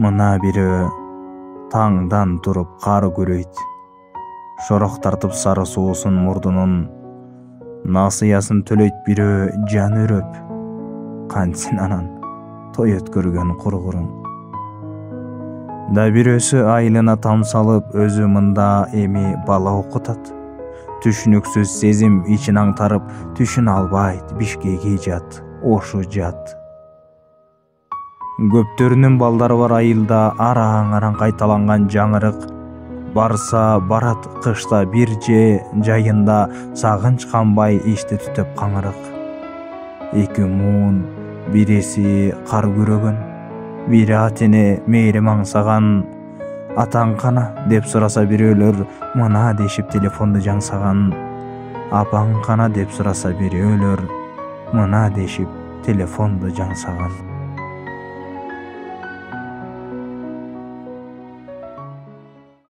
Мына бирөө таңдан туруп кар күрөйт. Шорох тартып сары суусун мурдунун, насыясын төлөйт бирөө жан өрөп. Кантсин анан той өткөргөн кургуруң. Да бирөөсү айылына там салып, өзү мында эми бала окутат. Түшүнүксүз сезим ичин аңтарып, түшүн албайт, Бишкекке жат, ошу жат. Көптөрүнүн балдары бар айылда араң-араң кайталанган жаңырык. Барса барат кышта бир же жайында, сагынч канбай ишти түтөп каңырык. Эки муун, бириси кар күрөгөн, бири атене мээрим аңсаган. Атаң кана деп сураса бирөөлөр, мына дешип телефонду жаңсаган. Апаң кана деп сураса бирөөлөр, мына дешип телефонду жаңсаган.